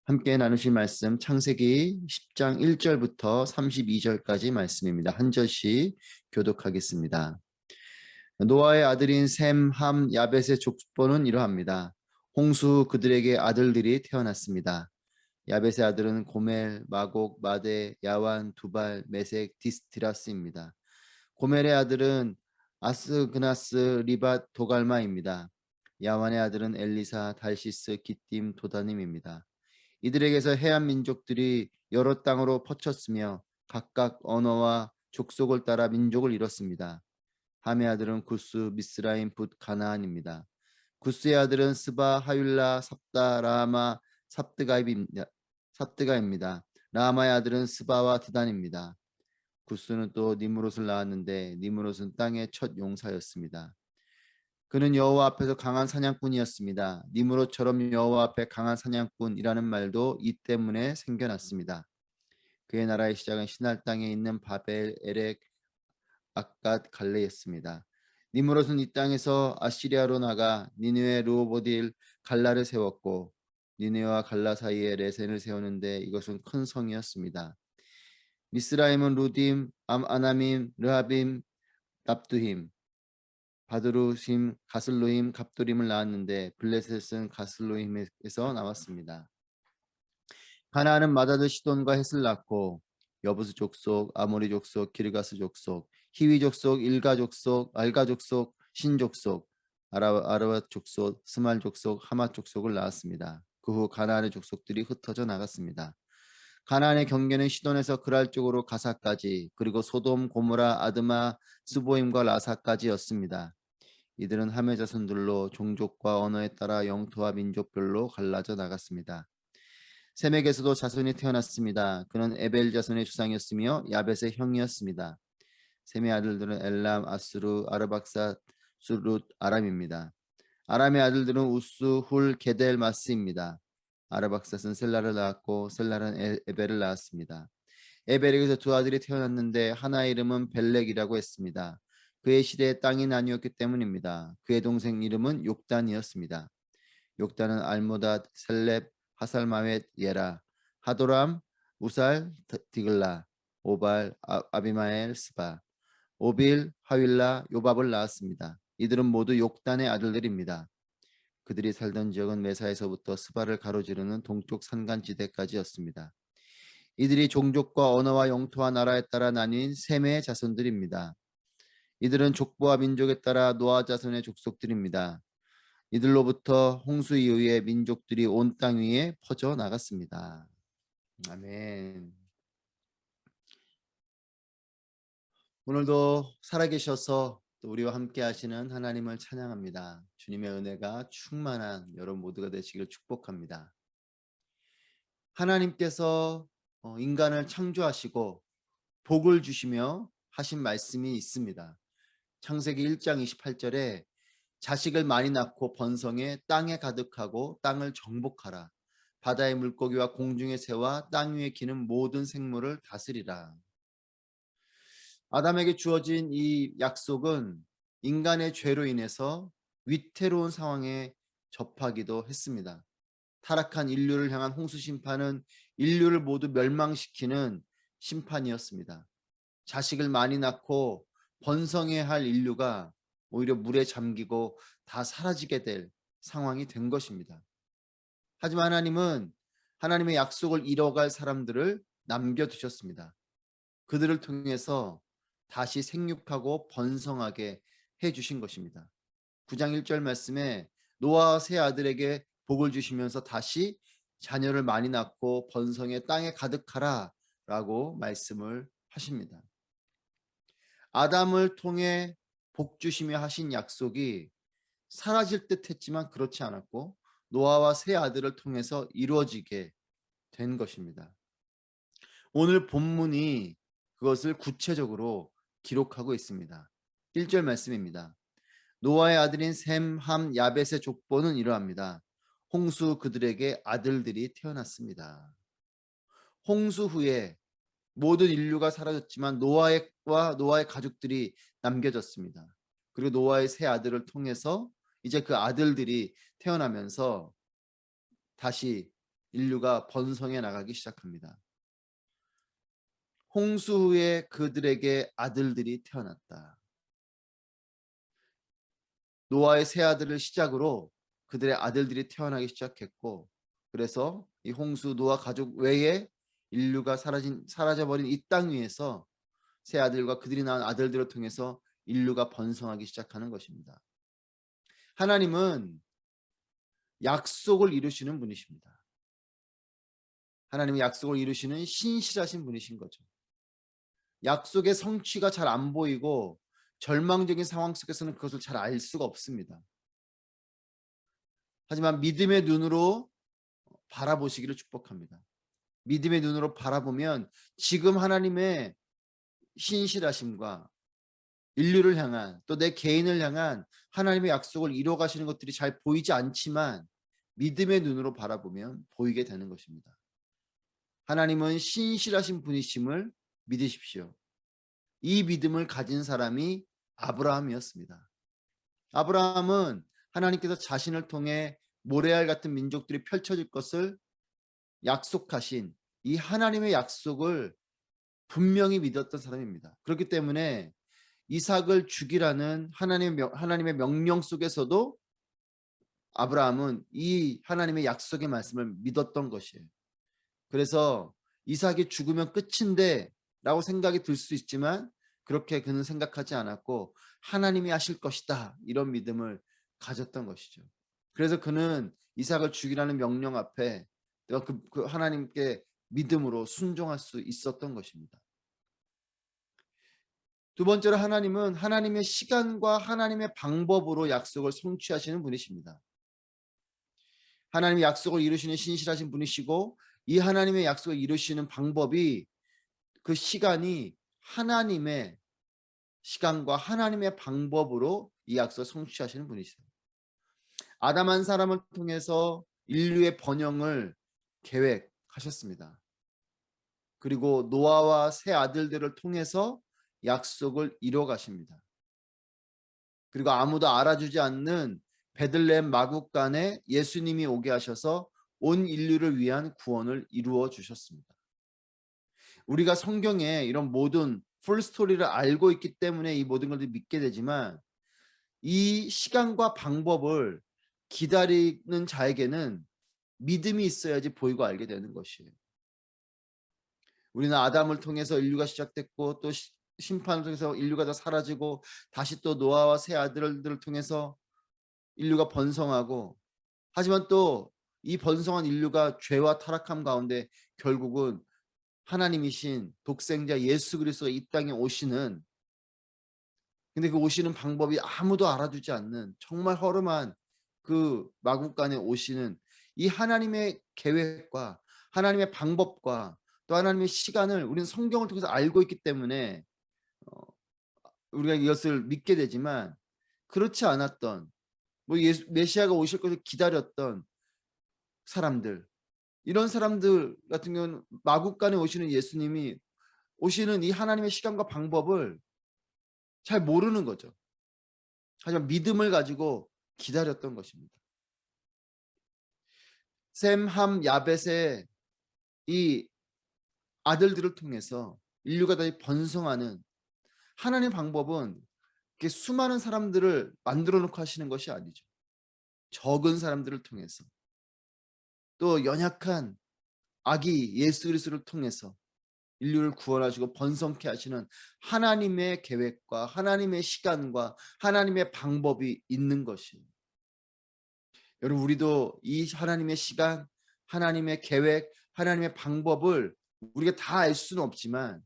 함께 나누실 말씀 창세기 10장 1절부터 32절까지 말씀입니다. 한 절씩 교독하겠습니다. 노아의 아들인 셈, 함, 야벳의 족보는 이러합니다. 홍수 그들에게 아들들이 태어났습니다. 야벳의 아들은 고멜, 마곡, 마데, 야완, 두발, 메색, 디스티라스입니다. 고멜의 아들은 아스그나스, 리밧, 도갈마입니다. 야완의 아들은 엘리사, 달시스, 기띔, 도다님입니다. 이들에게서 해안 민족들이 여러 땅으로 퍼쳤으며 각각 언어와 족속을 따라 민족을 이뤘습니다. 함의 아들은 구스, 미스라임, 붓, 가나안입니다. 구스의 아들은 스바, 하윌라, 삽다, 라마, 삽드가입니다. 라마의 아들은 스바와 드단입니다. 구스는 또 니므롯을 낳았는데 니므롯은 땅의 첫 용사였습니다. 그는 여호와 앞에서 강한 사냥꾼이었습니다. 니므롯처럼 여호와 앞에 강한 사냥꾼이라는 말도 이 때문에 생겨났습니다. 그의 나라의 시작은 시날 땅에 있는 바벨, 에렉, 악갓, 갈레였습니다. 니므롯은 이 땅에서 아시리아로 나가 니느웨, 르호보딜, 갈라를 세웠고 니느웨와 갈라 사이에 레센을 세우는데 이것은 큰 성이었습니다. 미스라임은 루딤, 아나밈, 르하빔, 납두힘, 바드루심, 가슬로임, 갑도림을 낳았는데 블레셋은 가슬로임에서 나왔습니다. 가나안은 마다드, 시돈과 헷을 낳고 여부스 족속, 아모리 족속, 기르가스 족속, 히위 족속, 일가 족속, 알가 족속, 신 족속, 아라와 족속, 스말 족속, 하마 족속을 낳았습니다. 그 후 가나안의 족속들이 흩어져 나갔습니다. 가나안의 경계는 시돈에서 그랄 쪽으로 가사까지, 그리고 소돔, 고모라, 아드마, 스보임과 라사까지였습니다. 이들은 함의 자손들로 종족과 언어에 따라 영토와 민족별로 갈라져 나갔습니다. 셈에게서도 자손이 태어났습니다. 그는 에벨 자손의 주상이었으며 야벳의 형이었습니다. 셈의 아들들은 엘람, 아스루, 아르박사, 수룻, 아람입니다. 아람의 아들들은 우스, 훌, 게델, 마스입니다. 아르박삿은 셀라를 낳았고 셀라는 에벨을 낳았습니다. 에벨에게서 두 아들이 태어났는데 하나 이름은 벨렉이라고 했습니다. 그의 시대에 땅이 나뉘었기 때문입니다. 그의 동생 이름은 욕단이었습니다. 욕단은 알모닷, 셀렙, 하살마웻, 예라, 하도람, 우살, 디글라, 오발, 아비마엘, 스바, 오빌, 하윌라, 요밥을 낳았습니다. 이들은 모두 욕단의 아들들입니다. 그들이 살던 지역은 메사에서부터 스바를 가로지르는 동쪽 산간지대까지였습니다. 이들이 종족과 언어와 영토와 나라에 따라 나뉜 셈의 자손들입니다. 이들은 족보와 민족에 따라 노아 자손의 족속들입니다. 이들로부터 홍수 이후에 민족들이 온 땅 위에 퍼져 나갔습니다. 아멘. 오늘도 살아계셔서 또 우리와 함께 하시는 하나님을 찬양합니다. 주님의 은혜가 충만한 여러분 모두가 되시기를 축복합니다. 하나님께서 인간을 창조하시고 복을 주시며 하신 말씀이 있습니다. 창세기 1장 28절에 자식을 많이 낳고 번성해 땅에 가득하고 땅을 정복하라. 바다의 물고기와 공중의 새와 땅 위에 기는 모든 생물을 다스리라. 아담에게 주어진 이 약속은 인간의 죄로 인해서 위태로운 상황에 접하기도 했습니다. 타락한 인류를 향한 홍수 심판은 인류를 모두 멸망시키는 심판이었습니다. 자식을 많이 낳고 번성해야 할 인류가 오히려 물에 잠기고 다 사라지게 될 상황이 된 것입니다. 하지만 하나님은 하나님의 약속을 이뤄갈 사람들을 남겨두셨습니다. 그들을 통해서 다시 생육하고 번성하게 해주신 것입니다. 9장 1절 말씀에 노아와 세 아들에게 복을 주시면서 다시 자녀를 많이 낳고 번성해 땅에 가득하라 라고 말씀을 하십니다. 아담을 통해 복 주시며 하신 약속이 사라질 듯 했지만 그렇지 않았고 노아와 세 아들을 통해서 이루어지게 된 것입니다. 오늘 본문이 그것을 구체적으로 기록하고 있습니다. 1절 말씀입니다. 노아의 아들인 셈, 함, 야벳의 족보는 이러합니다. 홍수 그들에게 아들들이 태어났습니다. 홍수 후에 모든 인류가 사라졌지만 노아의 가족들이 남겨졌습니다. 그리고 노아의 세 아들을 통해서 이제 그 아들들이 태어나면서 다시 인류가 번성해 나가기 시작합니다. 홍수 후에 그들에게 아들들이 태어났다. 노아의 세 아들을 시작으로 그들의 아들들이 태어나기 시작했고, 그래서 이 홍수 노아 가족 외에 인류가 사라져버린 이 땅 위에서 세 아들과 그들이 낳은 아들들을 통해서 인류가 번성하기 시작하는 것입니다. 하나님은 약속을 이루시는 분이십니다. 하나님은 약속을 이루시는 신실하신 분이신 거죠. 약속의 성취가 잘 안 보이고 절망적인 상황 속에서는 그것을 잘 알 수가 없습니다. 하지만 믿음의 눈으로 바라보시기를 축복합니다. 믿음의 눈으로 바라보면 지금 하나님의 신실하심과 인류를 향한, 또 내 개인을 향한 하나님의 약속을 이루어 가시는 것들이 잘 보이지 않지만 믿음의 눈으로 바라보면 보이게 되는 것입니다. 하나님은 신실하신 분이심을 믿으십시오. 이 믿음을 가진 사람이 아브라함이었습니다. 아브라함은 하나님께서 자신을 통해 모레알 같은 민족들이 펼쳐질 것을 약속하신 이 하나님의 약속을 분명히 믿었던 사람입니다. 그렇기 때문에 이삭을 죽이라는 하나님의 명령 속에서도 아브라함은 이 하나님의 약속의 말씀을 믿었던 것이에요. 그래서 이삭이 죽으면 끝인데 라고 생각이 들 수 있지만 그렇게 그는 생각하지 않았고 하나님이 하실 것이다 이런 믿음을 가졌던 것이죠. 그래서 그는 이삭을 죽이라는 명령 앞에 그 하나님께 믿음으로 순종할 수 있었던 것입니다. 두 번째로 하나님은 하나님의 시간과 하나님의 방법으로 약속을 성취하시는 분이십니다. 하나님의 약속을 이루시는 신실하신 분이시고 이 하나님의 약속을 이루시는 방법이 그 시간이 하나님의 시간과 하나님의 방법으로 이 약속을 성취하시는 분이세요. 아담 한 사람을 통해서 인류의 번영을 계획하셨습니다. 그리고 노아와 세 아들들을 통해서 약속을 이루어 가십니다. 그리고 아무도 알아주지 않는 베들레헴 마국간에 예수님이 오게 하셔서 온 인류를 위한 구원을 이루어 주셨습니다. 우리가 성경에 이런 모든 풀스토리를 알고 있기 때문에 이 모든 것을 믿게 되지만 이 시간과 방법을 기다리는 자에게는 믿음이 있어야지 보이고 알게 되는 것이에요. 우리는 아담을 통해서 인류가 시작됐고 또 심판을 통해서 인류가 다 사라지고 다시 또 노아와 세 아들들을 통해서 인류가 번성하고, 하지만 또 이 번성한 인류가 죄와 타락함 가운데 결국은 하나님이신 독생자 예수 그리스도가 이 땅에 오시는, 근데 그 오시는 방법이 아무도 알아주지 않는 정말 허름한 그 마국간에 오시는 이 하나님의 계획과 하나님의 방법과 또 하나님의 시간을 우리는 성경을 통해서 알고 있기 때문에 우리가 이것을 믿게 되지만, 그렇지 않았던 메시아가 오실 것을 기다렸던 사람들, 이런 사람들 같은 경우는 마국간에 오시는 예수님이 오시는 이 하나님의 시간과 방법을 잘 모르는 거죠. 하지만 믿음을 가지고 기다렸던 것입니다. 셈, 함, 야벳의 이 아들들을 통해서 인류가 다시 번성하는 하나님의 방법은 수많은 사람들을 만들어 놓고 하시는 것이 아니죠. 적은 사람들을 통해서, 또 연약한 아기 예수 그리스도를 통해서 인류를 구원하시고 번성케 하시는 하나님의 계획과 하나님의 시간과 하나님의 방법이 있는 것이에요. 여러분, 우리도 이 하나님의 시간, 하나님의 계획, 하나님의 방법을 우리가 다 알 수는 없지만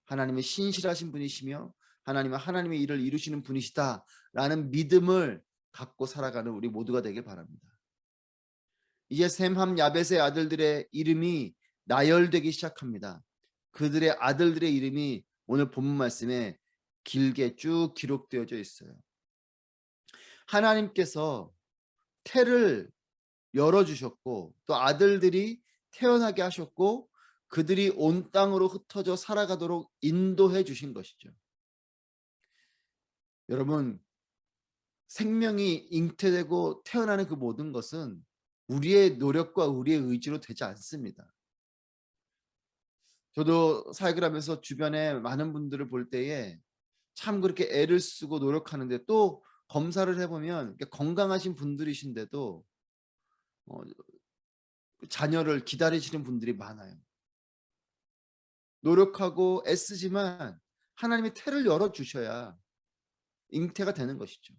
하나님의 신실하신 분이시며 하나님은 하나님의 일을 이루시는 분이시다라는 믿음을 갖고 살아가는 우리 모두가 되길 바랍니다. 이제 셈, 함, 야벳의 아들들의 이름이 나열되기 시작합니다. 그들의 아들들의 이름이 오늘 본문 말씀에 길게 쭉 기록되어져 있어요. 하나님께서 태를 열어주셨고 또 아들들이 태어나게 하셨고 그들이 온 땅으로 흩어져 살아가도록 인도해 주신 것이죠. 여러분, 생명이 잉태되고 태어나는 그 모든 것은 우리의 노력과 우리의 의지로 되지 않습니다. 저도 사역을 하면서 주변에 많은 분들을 볼 때에 참 그렇게 애를 쓰고 노력하는데, 또 검사를 해보면 건강하신 분들이신데도 어, 자녀를 기다리시는 분들이 많아요. 노력하고 애쓰지만 하나님이 태를 열어주셔야 잉태가 되는 것이죠.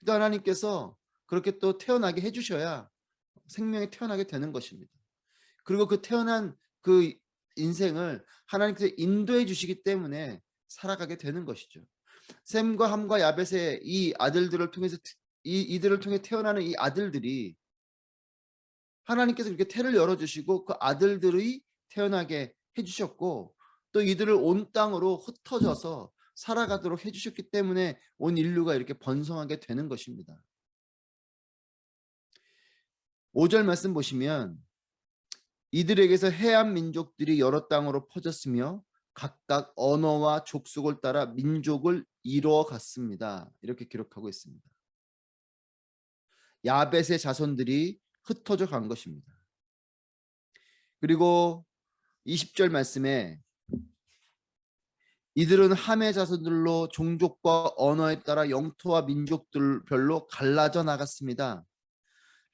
그러니까 하나님께서 그렇게 또 태어나게 해주셔야 생명이 태어나게 되는 것입니다. 그리고 그 태어난 그 인생을 하나님께서 인도해 주시기 때문에 살아가게 되는 것이죠. 셈과 함과 야벳의 이 아들들을 통해서, 이들을 통해 태어나는 이 아들들이 하나님께서 그렇게 태를 열어주시고 그 아들들이 태어나게 해주셨고, 또 이들을 온 땅으로 흩어져서 살아가도록 해주셨기 때문에 온 인류가 이렇게 번성하게 되는 것입니다. 5절 말씀 보시면 이들에게서 해안 민족들이 여러 땅으로 퍼졌으며 각각 언어와 족속을 따라 민족을 이루어 갔습니다. 이렇게 기록하고 있습니다. 야벳의 자손들이 흩어져 간 것입니다. 그리고 20절 말씀에 이들은 함의 자손들로 종족과 언어에 따라 영토와 민족들별로 갈라져 나갔습니다.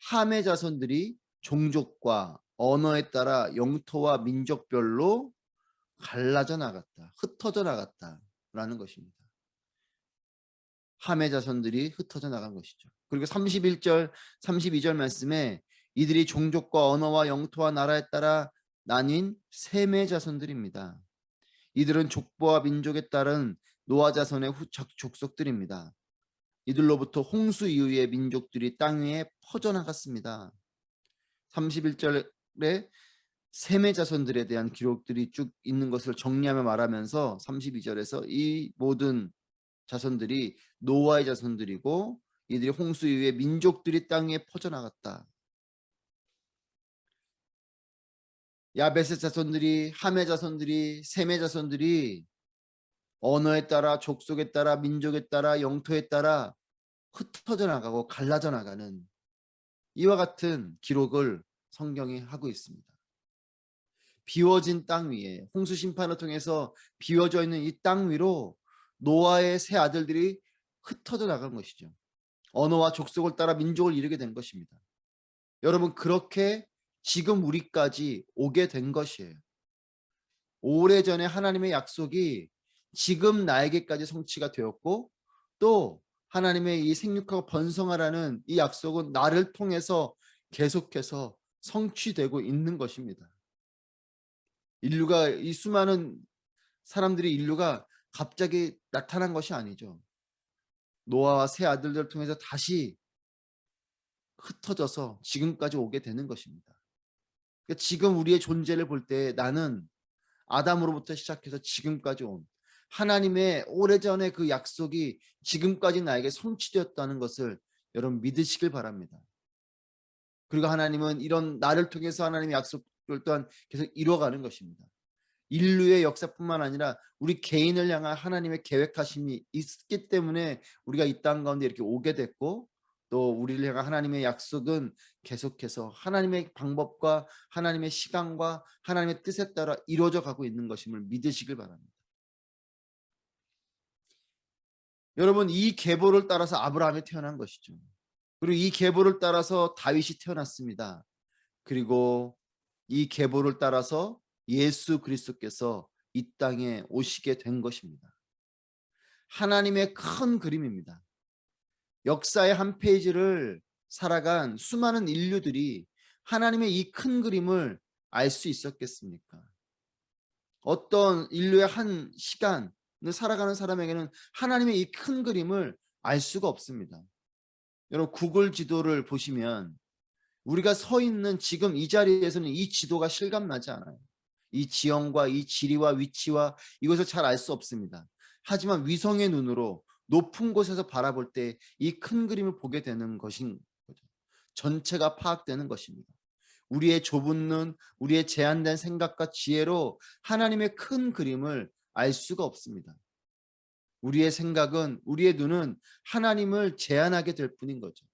함의 자손들이 종족과 언어에 따라 영토와 민족별로 갈라져 나갔다, 흩어져 나갔다라는 것입니다. 함의 자손들이 흩어져 나간 것이죠. 그리고 31절, 32절 말씀에 이들이 종족과 언어와 영토와 나라에 따라 나뉜 셈의 자손들입니다. 이들은 족보와 민족에 따른 노아 자손의 후착 족속들입니다. 이들로부터 홍수 이후에 민족들이 땅 위에 퍼져나갔습니다. 31절에 셈의 자손들에 대한 기록들이 쭉 있는 것을 정리하며 말하면서 32절에서 이 모든 자손들이 노아의 자손들이고 이들이 홍수 이후에 민족들이 땅 위에 퍼져나갔다. 야벳의 자손들이, 함의 자손들이, 셈의 자손들이 언어에 따라, 족속에 따라, 민족에 따라, 영토에 따라 흩어져 나가고 갈라져 나가는 이와 같은 기록을 성경이 하고 있습니다. 비워진 땅 위에, 홍수 심판을 통해서 비워져 있는 이 땅 위로 노아의 세 아들들이 흩어져 나간 것이죠. 언어와 족속을 따라 민족을 이루게 된 것입니다. 여러분, 그렇게 지금 우리까지 오게 된 것이에요. 오래전에 하나님의 약속이 지금 나에게까지 성취가 되었고, 또 하나님의 이 생육하고 번성하라는 이 약속은 나를 통해서 계속해서 성취되고 있는 것입니다. 인류가, 이 수많은 사람들이, 인류가 갑자기 나타난 것이 아니죠. 노아와 세 아들들을 통해서 다시 흩어져서 지금까지 오게 되는 것입니다. 그러니까 지금 우리의 존재를 볼 때 나는 아담으로부터 시작해서 지금까지 온 하나님의 오래전에 그 약속이 지금까지 나에게 성취되었다는 것을 여러분 믿으시길 바랍니다. 그리고 하나님은 이런 나를 통해서 하나님의 약속을 또한 계속 이루어가는 것입니다. 인류의 역사뿐만 아니라 우리 개인을 향한 하나님의 계획하심이 있기 때문에 우리가 이 땅 가운데 이렇게 오게 됐고, 또 우리를 향한 하나님의 약속은 계속해서 하나님의 방법과 하나님의 시간과 하나님의 뜻에 따라 이루어져 가고 있는 것임을 믿으시길 바랍니다. 여러분, 이 계보를 따라서 아브라함이 태어난 것이죠. 그리고 이 계보를 따라서 다윗이 태어났습니다. 그리고 이 계보를 따라서 예수 그리스도께서 이 땅에 오시게 된 것입니다. 하나님의 큰 그림입니다. 역사의 한 페이지를 살아간 수많은 인류들이 하나님의 이 큰 그림을 알 수 있었겠습니까? 어떤 인류의 한 시간을 살아가는 사람에게는 하나님의 이 큰 그림을 알 수가 없습니다. 여러분, 구글 지도를 보시면 우리가 서 있는 지금 이 자리에서는 이 지도가 실감나지 않아요. 이 지형과 이 지리와 위치와 이것을 잘 알 수 없습니다. 하지만 위성의 눈으로 높은 곳에서 바라볼 때 이 큰 그림을 보게 되는 것인 거죠. 전체가 파악되는 것입니다. 우리의 좁은 눈, 우리의 제한된 생각과 지혜로 하나님의 큰 그림을 알 수가 없습니다. 우리의 생각은, 우리의 눈은 하나님을 제한하게 될 뿐인 거죠.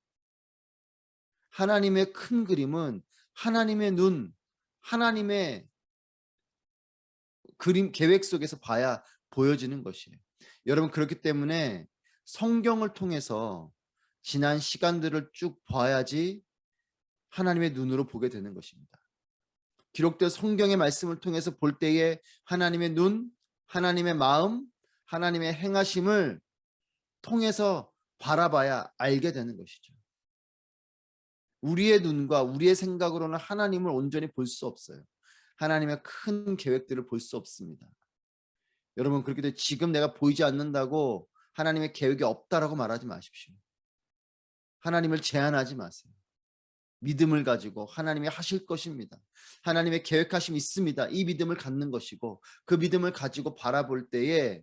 하나님의 큰 그림은 하나님의 눈, 하나님의 그림 계획 속에서 봐야 보여지는 것이에요. 여러분, 그렇기 때문에 성경을 통해서 지난 시간들을 쭉 봐야지 하나님의 눈으로 보게 되는 것입니다. 기록된 성경의 말씀을 통해서 볼 때에 하나님의 눈, 하나님의 마음, 하나님의 행하심을 통해서 바라봐야 알게 되는 것이죠. 우리의 눈과 우리의 생각으로는 하나님을 온전히 볼 수 없어요. 하나님의 큰 계획들을 볼 수 없습니다. 여러분, 그렇기 때문에 지금 내가 보이지 않는다고 하나님의 계획이 없다라고 말하지 마십시오. 하나님을 제한하지 마세요. 믿음을 가지고 하나님이 하실 것입니다. 하나님의 계획하심이 있습니다. 이 믿음을 갖는 것이고, 그 믿음을 가지고 바라볼 때에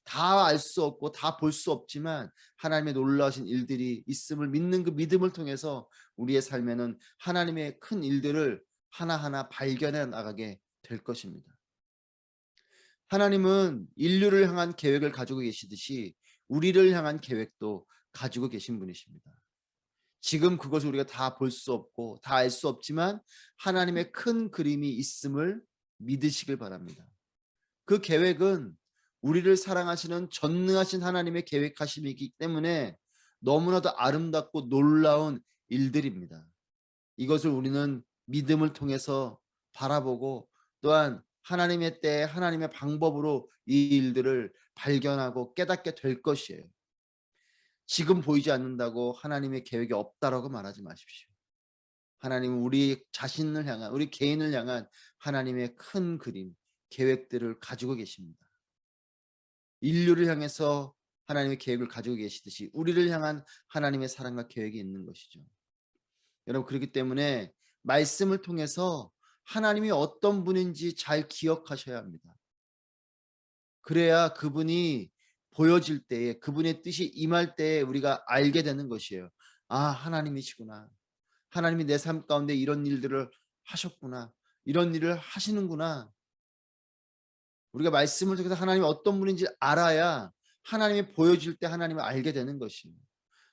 다 알 수 없고 다 볼 수 없지만 하나님의 놀라우신 일들이 있음을 믿는 그 믿음을 통해서 우리의 삶에는 하나님의 큰 일들을 하나하나 발견해 나가게 될 것입니다. 하나님은 인류를 향한 계획을 가지고 계시듯이 우리를 향한 계획도 가지고 계신 분이십니다. 지금 그것을 우리가 다 볼 수 없고 다 알 수 없지만 하나님의 큰 그림이 있음을 믿으시길 바랍니다. 그 계획은 우리를 사랑하시는 전능하신 하나님의 계획하심이기 때문에 너무나도 아름답고 놀라운 일들입니다. 이것을 우리는 믿음을 통해서 바라보고 또한 하나님의 때 하나님의 방법으로 이 일들을 발견하고 깨닫게 될 것이에요. 지금 보이지 않는다고 하나님의 계획이 없다라고 말하지 마십시오. 하나님은 우리 자신을 향한, 우리 개인을 향한 하나님의 큰 그림, 계획들을 가지고 계십니다. 인류를 향해서 하나님의 계획을 가지고 계시듯이 우리를 향한 하나님의 사랑과 계획이 있는 것이죠. 여러분, 그렇기 때문에 말씀을 통해서 하나님이 어떤 분인지 잘 기억하셔야 합니다. 그래야 그분이 보여질 때에, 그분의 뜻이 임할 때에 우리가 알게 되는 것이에요. 아, 하나님이시구나. 하나님이 내 삶 가운데 이런 일들을 하셨구나. 이런 일을 하시는구나. 우리가 말씀을 통해서 하나님이 어떤 분인지 알아야 하나님이 보여질 때 하나님을 알게 되는 것이에요.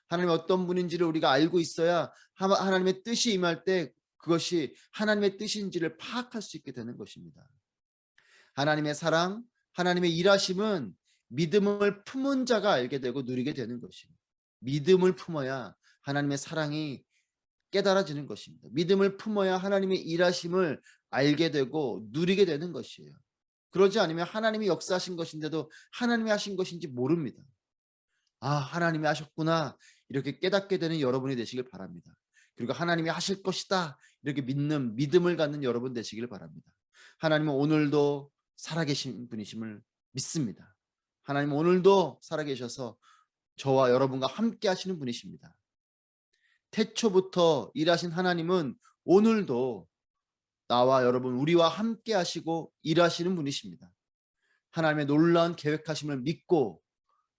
하나님이 어떤 분인지를 우리가 알고 있어야 하나님의 뜻이 임할 때 그것이 하나님의 뜻인지를 파악할 수 있게 되는 것입니다. 하나님의 사랑, 하나님의 일하심은 믿음을 품은 자가 알게 되고 누리게 되는 것입니다. 믿음을 품어야 하나님의 사랑이 깨달아지는 것입니다. 믿음을 품어야 하나님의 일하심을 알게 되고 누리게 되는 것이에요. 그러지 않으면 하나님이 역사하신 것인데도 하나님이 하신 것인지 모릅니다. 아, 하나님이 하셨구나, 이렇게 깨닫게 되는 여러분이 되시길 바랍니다. 그리고 하나님이 하실 것이다, 이렇게 믿는 믿음을 갖는 여러분 되시길 바랍니다. 하나님은 오늘도 살아계신 분이심을 믿습니다. 하나님은 오늘도 살아계셔서 저와 여러분과 함께 하시는 분이십니다. 태초부터 일하신 하나님은 오늘도 나와 여러분, 우리와 함께 하시고 일하시는 분이십니다. 하나님의 놀라운 계획하심을 믿고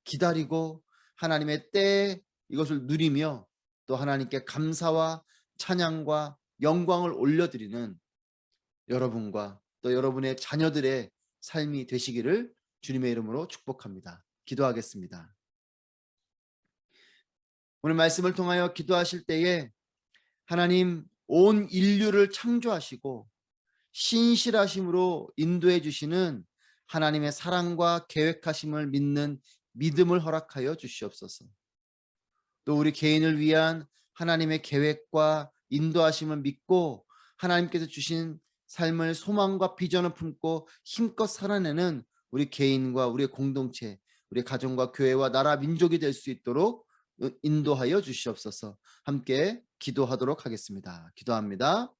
기다리고 하나님의 때에 이것을 누리며 또 하나님께 감사와 찬양과 영광을 올려드리는 여러분과 또 여러분의 자녀들의 삶이 되시기를 주님의 이름으로 축복합니다. 기도하겠습니다. 오늘 말씀을 통하여 기도하실 때에 하나님, 온 인류를 창조하시고 신실하심으로 인도해 주시는 하나님의 사랑과 계획하심을 믿는 믿음을 허락하여 주시옵소서. 또 우리 개인을 위한 하나님의 계획과 인도하심을 믿고 하나님께서 주신 삶을 소망과 비전을 품고 힘껏 살아내는 우리 개인과 우리의 공동체, 우리 가정과 교회와 나라 민족이 될 수 있도록 인도하여 주시옵소서. 함께 기도하도록 하겠습니다. 기도합니다.